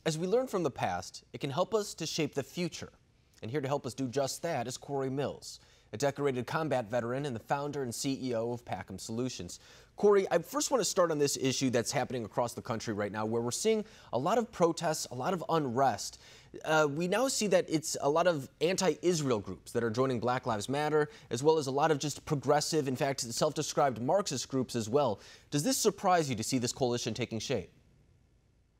As we learn from the past, it can help us to shape the future. And here to help us do just that is Cory Mills, a decorated combat veteran and the founder and CEO of PACEM Solutions. Cory, I first want to start on this issue that's happening across the country right now, where we're seeing a lot of protests, a lot of unrest. We now see that it's a lot of anti-Israel groups that are joining Black Lives Matter, as well as a lot of just progressive, in fact, self-described Marxist groups as well. Does this surprise you to see this coalition taking shape?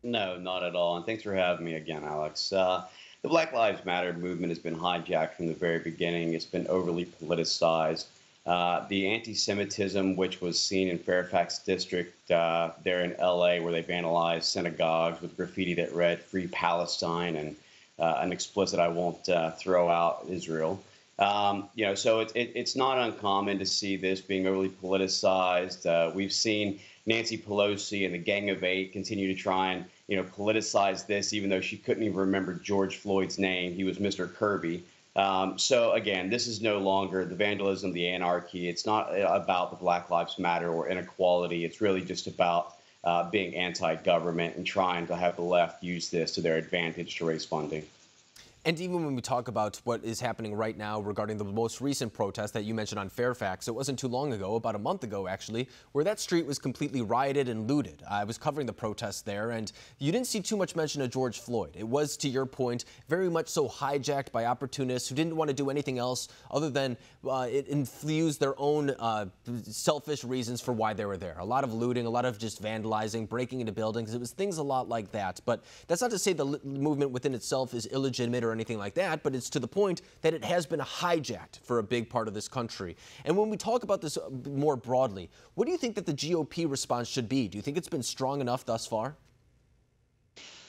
No, not at all. And thanks for having me again, Alex. The Black Lives Matter movement has been hijacked from the very beginning. It's been overly politicized. The anti-Semitism, which was seen in Fairfax District there in LA, where they vandalized synagogues with graffiti that read "Free Palestine" and an explicit "I won't throw out Israel." So it's not uncommon to see this being overly politicized. We've seen Nancy Pelosi and the Gang of Eight continue to try and politicize this, even though she couldn't even remember George Floyd's name. He was Mr. Kirby. So again, this is no longer the vandalism, the anarchy. It's not about the Black Lives Matter or inequality. It's really just about being anti-government and trying to have the left use this to their advantage to raise funding. And even when we talk about what is happening right now regarding the most recent protest that you mentioned on Fairfax, it wasn't too long ago, about a month ago actually, where that street was completely rioted and looted. I was covering the protests there, and you didn't see too much mention of George Floyd. It was, to your point, very much so hijacked by opportunists who didn't want to do anything else other than infuse their own selfish reasons for why they were there. A lot of looting, a lot of just vandalizing, breaking into buildings. It was things a lot like that. But that's not to say the movement within itself is illegitimate or anything like that, but it's to the point that it has been hijacked for a big part of this country. And when we talk about this more broadly, what do you think that the GOP response should be? Do you think it's been strong enough thus far?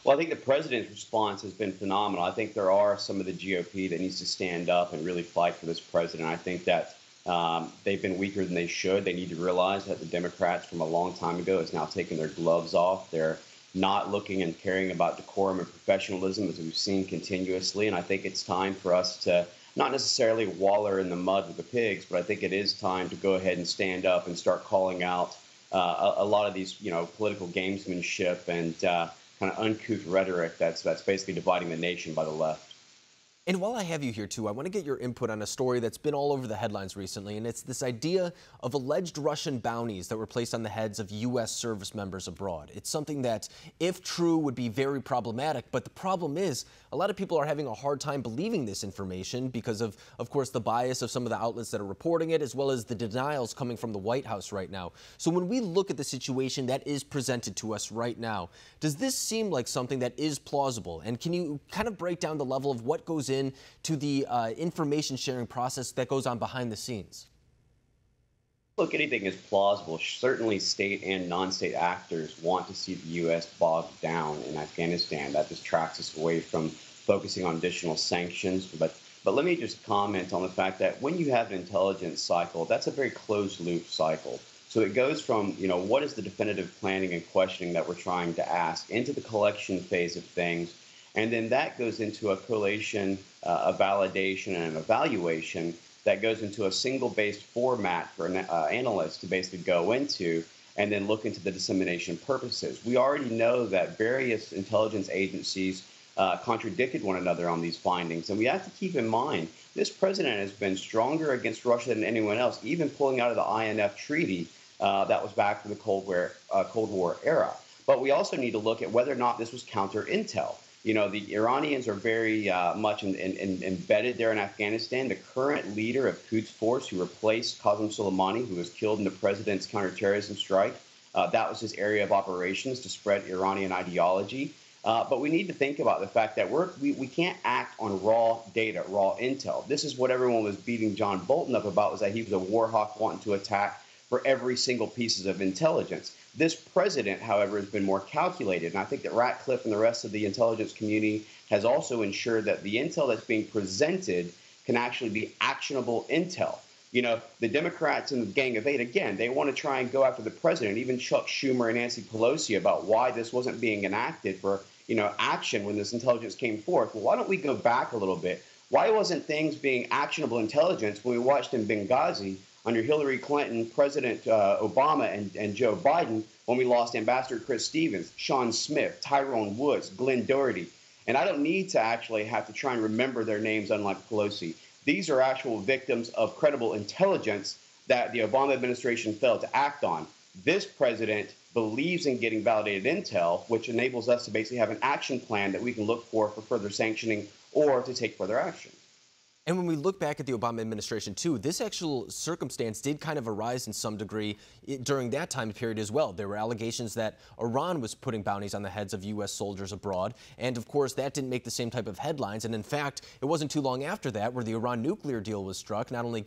Well, I think the president's response has been phenomenal. I think there are some of the GOP that needs to stand up and really fight for this president. I think that they've been weaker than they should. They need to realize that the Democrats from a long time ago has now taken their gloves off. They're not looking and caring about decorum and professionalism, as we've seen continuously. And I think it's time for us to not necessarily waller in the mud with the pigs, but I think it is time to go ahead and stand up and start calling out a lot of these, political gamesmanship and kind of uncouth rhetoric that's basically dividing the nation by the left. And while I have you here, too, I want to get your input on a story that's been all over the headlines recently, and it's this idea of alleged Russian bounties that were placed on the heads of U.S. service members abroad. It's something that, if true, would be very problematic, but the problem is a lot of people are having a hard time believing this information because of course, the bias of some of the outlets that are reporting it, as well as the denials coming from the White House right now. So when we look at the situation that is presented to us right now, does this seem like something that is plausible? And can you kind of break down the level of what goes into the information sharing process that goes on behind the scenes? Look, anything is plausible. Certainly state and non-state actors want to see the U.S. bogged down in Afghanistan. That distracts us away from focusing on additional sanctions. But let me just comment on the fact that when you have an intelligence cycle, that's a very closed-loop cycle. So it goes from, what is the definitive planning and questioning that we're trying to ask into the collection phase of things. And then that goes into a collation, a validation, and an evaluation that goes into a single-based format for an analyst to basically go into and then look into the dissemination purposes. We already know that various intelligence agencies contradicted one another on these findings. And we have to keep in mind, this president has been stronger against Russia than anyone else, even pulling out of the INF treaty that was back from the Cold War era. But we also need to look at whether or not this was counter-intel. The Iranians are very much embedded there in Afghanistan. The current leader of Quds Force, who replaced Qasem Soleimani, who was killed in the president's counterterrorism strike, that was his area of operations to spread Iranian ideology. But we need to think about the fact that we can't act on raw data, raw intel. This is what everyone was beating John Bolton up about, was that he was a war hawk wanting to attack for every single piece of intelligence. This president, however, has been more calculated, and I think that Ratcliffe and the rest of the intelligence community has also ensured that the intel that's being presented can actually be actionable intel. The Democrats and the Gang of Eight, again, they want to try and go after the president, even Chuck Schumer and Nancy Pelosi, about why this wasn't being enacted for, action when this intelligence came forth. Well, why don't we go back a little bit? Why wasn't things being actionable intelligence when we watched in Benghazi under Hillary Clinton, President Obama, and Joe Biden, when we lost Ambassador Chris Stevens, Sean Smith, Tyrone Woods, Glenn Doherty. And I don't need to actually have to try and remember their names, unlike Pelosi. These are actual victims of credible intelligence that the Obama administration failed to act on. This president believes in getting validated intel, which enables us to basically have an action plan that we can look for further sanctioning or to take further action. And when we look back at the Obama administration, too, this actual circumstance did kind of arise in some degree during that time period as well. There were allegations that Iran was putting bounties on the heads of U.S. soldiers abroad. And, of course, that didn't make the same type of headlines. And, in fact, it wasn't too long after that where the Iran nuclear deal was struck, not only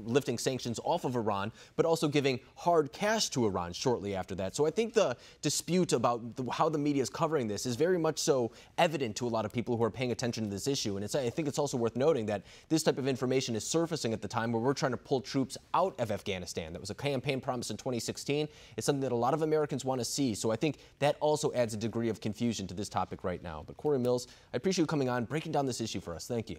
lifting sanctions off of Iran, but also giving hard cash to Iran shortly after that. So I think the dispute about how the media is covering this is very much so evident to a lot of people who are paying attention to this issue. And I think it's also worth noting that this type of information is surfacing at the time where we're trying to pull troops out of Afghanistan. That was a campaign promise in 2016. It's something that a lot of Americans want to see. So I think that also adds a degree of confusion to this topic right now. But Cory Mills, I appreciate you coming on, breaking down this issue for us. Thank you.